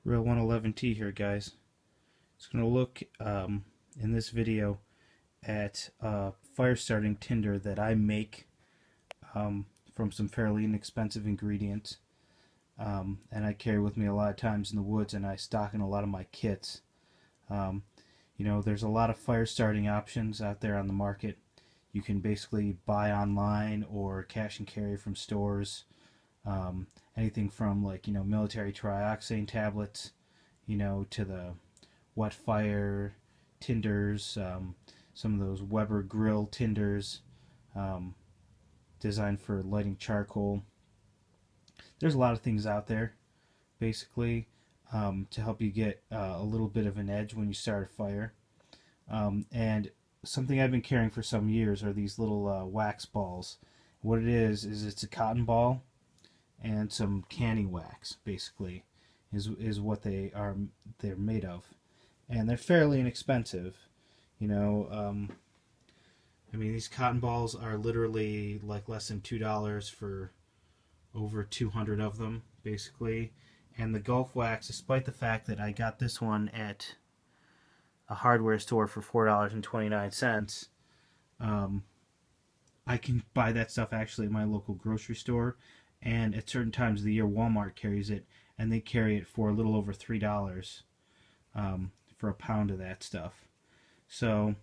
Real 111T here, guys. It's going to look in this video at fire starting tinder that I make from some fairly inexpensive ingredients, and I carry with me a lot of times in the woods, and I stock in a lot of my kits. You know, there's a lot of fire starting options out there on the market. You can basically buy online or cash and carry from stores. Anything from, like, you know, military trioxane tablets, you know, to the wet fire tinders, some of those Weber grill tinders designed for lighting charcoal. There's a lot of things out there basically to help you get a little bit of an edge when you start a fire. And something I've been carrying for some years are these little wax balls. What it is it's a cotton ball and some canning wax, basically, is what they're made of, and they're fairly inexpensive. You know, I mean, these cotton balls are literally like less than $2 for over 200 of them, basically. And the Gulf wax, despite the fact that I got this one at a hardware store for $4.29, I can buy that stuff actually at my local grocery store, and at certain times of the year Walmart carries it, and they carry it for a little over $3 for a pound of that stuff. So,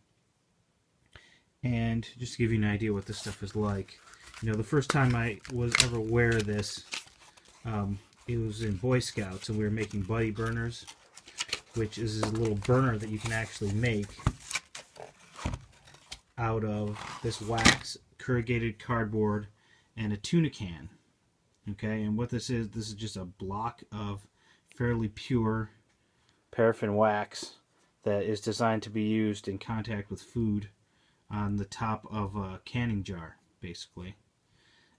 and just to give you an idea what this stuff is like, you know, the first time I was ever aware of this, it was in Boy Scouts, and we were making buddy burners, which is a little burner that you can actually make out of this wax, corrugated cardboard, and a tuna can. Okay, and what this is just a block of fairly pure paraffin wax that is designed to be used in contact with food on the top of a canning jar, basically.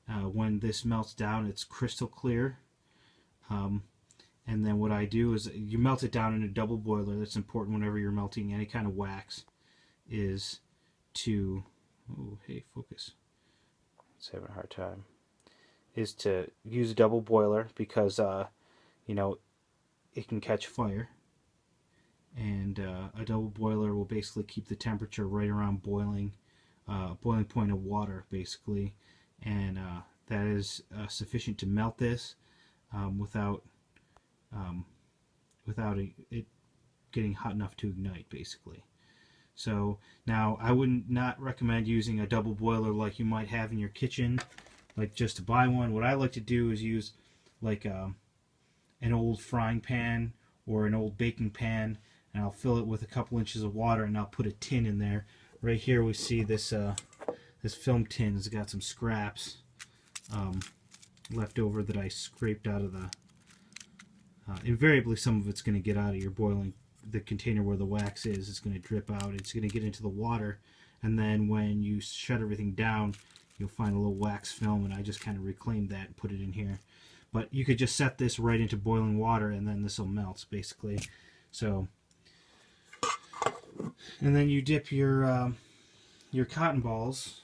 When this melts down, it's crystal clear. And then what I do is you melt it down in a double boiler. That's important whenever you're melting any kind of wax, is to, oh, hey, focus. It's having a hard time. Is to use a double boiler because, you know, it can catch fire. And a double boiler will basically keep the temperature right around boiling point of water, basically. And that is sufficient to melt this without it getting hot enough to ignite, basically. So now I would not recommend using a double boiler like you might have in your kitchen, like just to buy one. What I like to do is use like an old frying pan or an old baking pan, and I'll fill it with a couple inches of water, and I'll put a tin in there. Right here we see this this film tin has got some scraps left over that I scraped out of the invariably some of it's going to get out of your boiling, the container where the wax is. It's going to drip out, it's going to get into the water, and then when you shut everything down, you'll find a little wax film, and I just kind of reclaimed that and put it in here. But you could just set this right into boiling water, and then this will melt, basically. So, and then you dip your cotton balls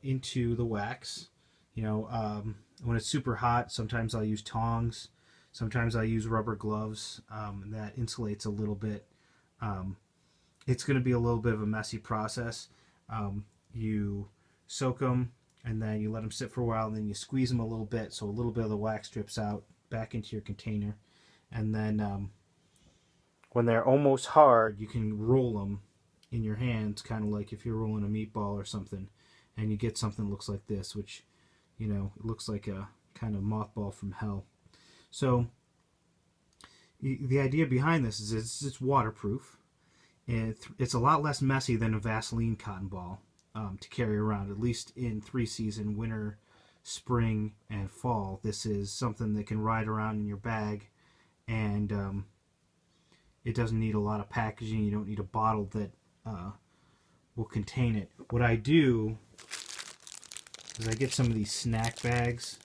into the wax. You know, when it's super hot, sometimes I'll use tongs. Sometimes I use rubber gloves, and that insulates a little bit. It's going to be a little bit of a messy process. You soak them, and then you let them sit for a while, and then you squeeze them a little bit so a little bit of the wax drips out back into your container. And then when they're almost hard, you can roll them in your hands, kind of like if you're rolling a meatball or something, and you get something that looks like this, which, you know, it looks like a kind of mothball from hell. So the idea behind this is it's waterproof, and it's a lot less messy than a Vaseline cotton ball to carry around, at least in 3-season, winter, spring, and fall. This is something that can ride around in your bag, and it doesn't need a lot of packaging. You don't need a bottle that will contain it. What I do is I get some of these snack bags.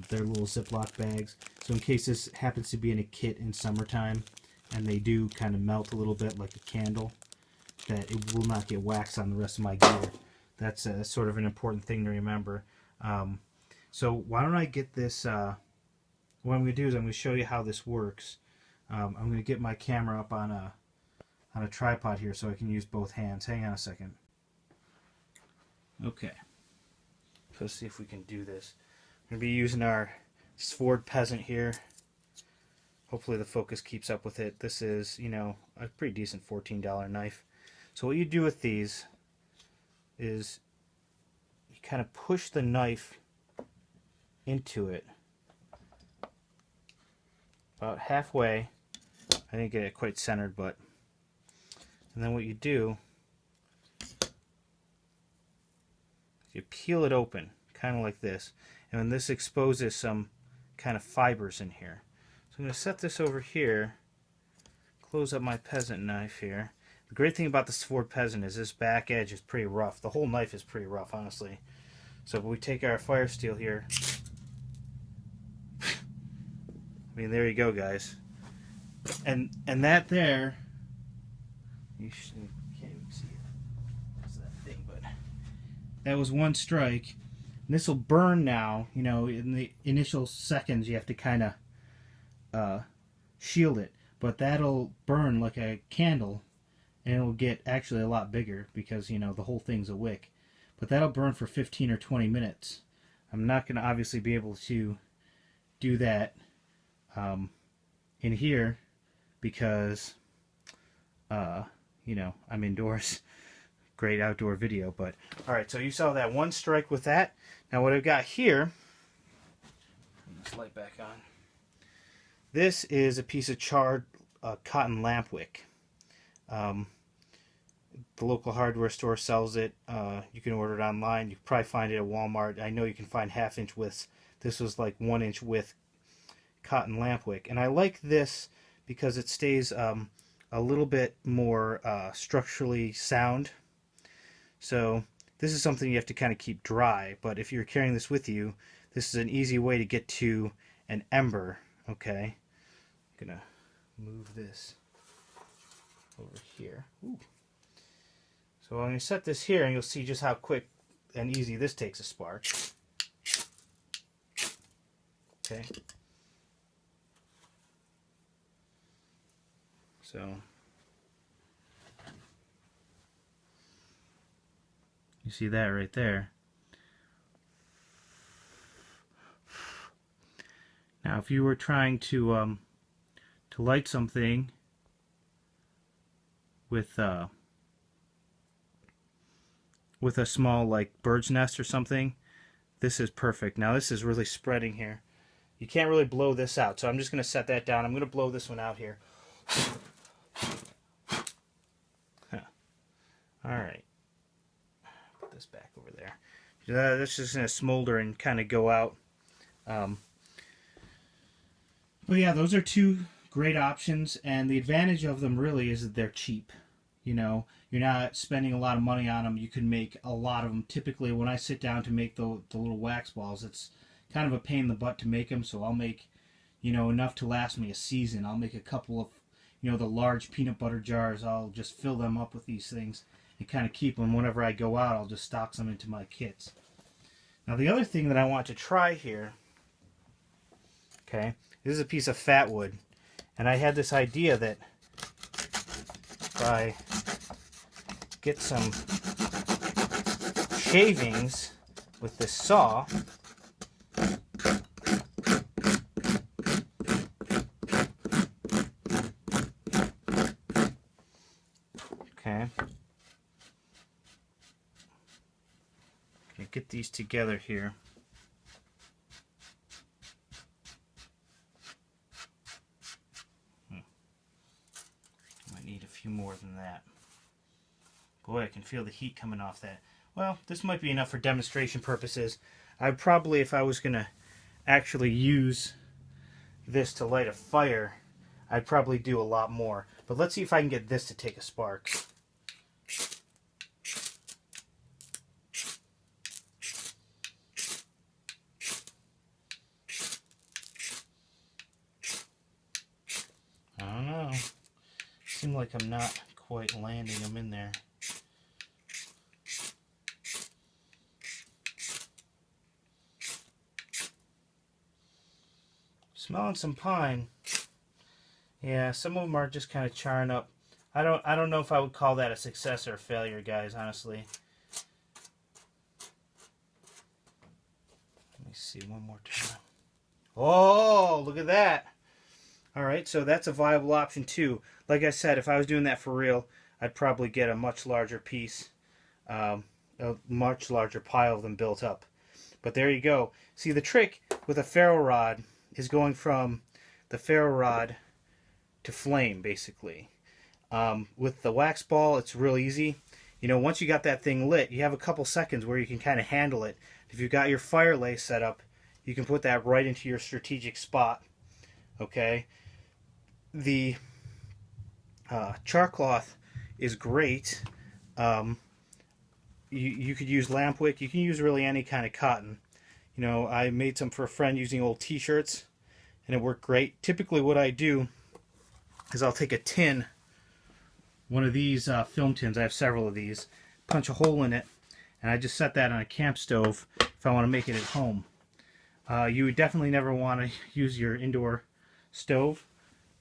They're little Ziploc bags. So in case this happens to be in a kit in summertime, and they do kind of melt a little bit like a candle, that it will not get wax on the rest of my gear. That's sort of an important thing to remember. So why don't I get this what I'm going to do is I'm going to show you how this works. I'm going to get my camera up on a tripod here so I can use both hands. Hang on a second. Okay. Let's see if we can do this. I'm going to be using our Ford Peasant here. Hopefully the focus keeps up with it. This is, you know, a pretty decent $14 knife. So what you do with these is you kind of push the knife into it about halfway. I didn't get it quite centered, but and then what you do, you peel it open, kind of like this, and then this exposes some kind of fibers in here. So I'm going to set this over here, close up my Peasant knife here. The great thing about this Ford Peasant is this back edge is pretty rough. The whole knife is pretty rough, honestly. So if we take our fire steel here, I mean, there you go, guys. And that there, you can't even see it. What's that thing? But that was one strike. And this will burn now. You know, in the initial seconds, you have to kind of shield it, but that'll burn like a candle, and it'll get actually a lot bigger because, you know, the whole thing's a wick. But that'll burn for 15 or 20 minutes. I'm not going to obviously be able to do that in here because, you know, I'm indoors. Great outdoor video, but alright, so you saw that one strike with that. Now what I've got here, turn this light back on. This is a piece of charred cotton lamp wick. The local hardware store sells it. You can order it online. You can probably find it at Walmart. I know you can find half-inch widths. This was like 1-inch width cotton lamp wick. And I like this because it stays a little bit more structurally sound. So this is something you have to kind of keep dry. But if you're carrying this with you, this is an easy way to get to an ember. Okay. I'm going to move this over here. Ooh. So I'm going to set this here, and you'll see just how quick and easy this takes a spark. Okay. So you see that right there. Now, if you were trying to light something with a small, like, bird's nest or something, this is perfect. Now this is really spreading here. You can't really blow this out, so I'm just going to set that down. I'm going to blow this one out here. Alright. Put this back over there. That's just going to smolder and kind of go out. But yeah, those are two great options, and the advantage of them really is that they're cheap. You know, you're not spending a lot of money on them. You can make a lot of them. Typically, when I sit down to make the little wax balls, it's kind of a pain in the butt to make them, so I'll make, you know, enough to last me a season. I'll make a couple of, you know, the large peanut butter jars. I'll just fill them up with these things and kind of keep them. Whenever I go out, I'll just stock some into my kits. Now, the other thing that I want to try here, okay, this is a piece of Fatwood, and I had this idea that if I get some shavings with this saw, okay, get these together here. Might need a few more than that. Boy, I can feel the heat coming off that. Well, this might be enough for demonstration purposes. I'd probably, if I was going to actually use this to light a fire, I'd probably do a lot more. But let's see if I can get this to take a spark. I don't know. Seems like I'm not quite landing them in there. Smelling some pine. Yeah, some of them are just kind of charring up. I don't know if I would call that a success or a failure, guys, honestly. Let me see one more time. Oh, look at that. All right, so that's a viable option too. Like I said, if I was doing that for real, I'd probably get a much larger piece, a much larger pile of them built up. But there you go. See, the trick with a ferro rod is going from the ferro rod to flame, basically. With the wax ball, it's real easy. You know, once you got that thing lit, you have a couple seconds where you can kind of handle it. If you've got your fire lay set up, you can put that right into your strategic spot. Okay? The Char-Cloth is great. You could use lamp wick. You can use really any kind of cotton. You know, I made some for a friend using old t-shirts, and it worked great. Typically what I do is I'll take a tin, one of these film tins, I have several of these, punch a hole in it, and I just set that on a camp stove if I want to make it at home. You would definitely never want to use your indoor stove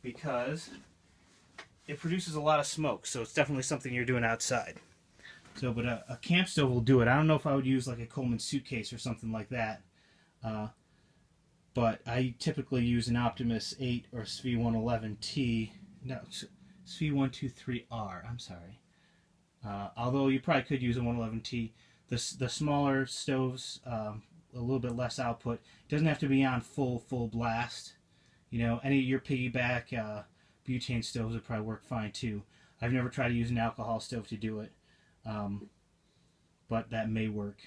because it produces a lot of smoke, so it's definitely something you're doing outside. So, but a camp stove will do it. I don't know if I would use like a Coleman suitcase or something like that, but I typically use an Optimus 8 or SV111T. No, SV123R. I'm sorry. Although you probably could use a 111T. The smaller stoves, a little bit less output. It doesn't have to be on full blast. You know, any of your piggyback butane stoves would probably work fine too. I've never tried to use an alcohol stove to do it, but that may work.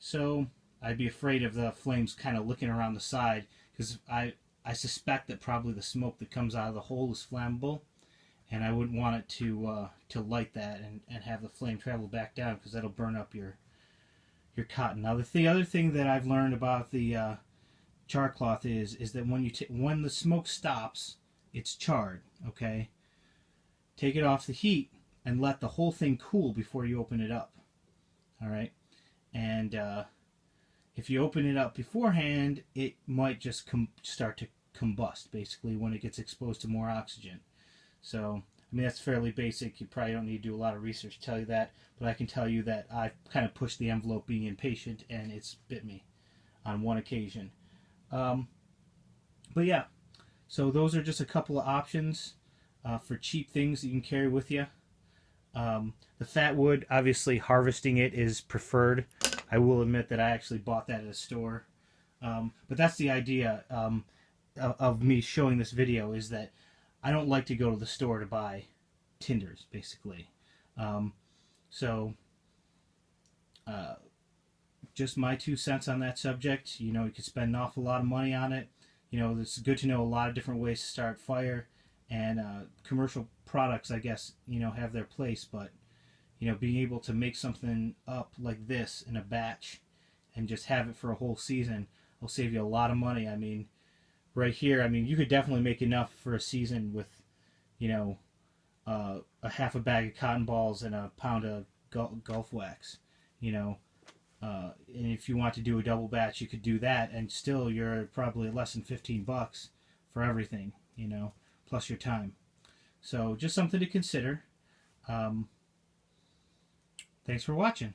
So I'd be afraid of the flames kind of looking around the side, because I suspect that probably the smoke that comes out of the hole is flammable, and I wouldn't want it to light that and have the flame travel back down, because that'll burn up your cotton. Now the other thing that I've learned about the Char-Cloth is that when the smoke stops, it's charred. Okay, take it off the heat and let the whole thing cool before you open it up. All right, and if you open it up beforehand, it might just start to combust, basically, when it gets exposed to more oxygen. So, I mean, that's fairly basic. You probably don't need to do a lot of research to tell you that, but I can tell you that I've kind of pushed the envelope being impatient, and it's bit me on one occasion. But yeah, so those are just a couple of options for cheap things that you can carry with you. The Fatwood, obviously harvesting it is preferred. I will admit that I actually bought that at a store. But that's the idea of me showing this video, is that I don't like to go to the store to buy tinders, basically. Just my 2 cents on that subject. You know, you could spend an awful lot of money on it. You know, it's good to know a lot of different ways to start fire, and commercial products, I guess, you know, have their place, but you know, being able to make something up like this in a batch and just have it for a whole season will save you a lot of money. I mean, right here, I mean, you could definitely make enough for a season with, you know, a half a bag of cotton balls and a pound of Gulf wax, you know. And if you want to do a double batch, you could do that, and still you're probably less than $15 for everything, you know, plus your time. So just something to consider. Thanks for watching.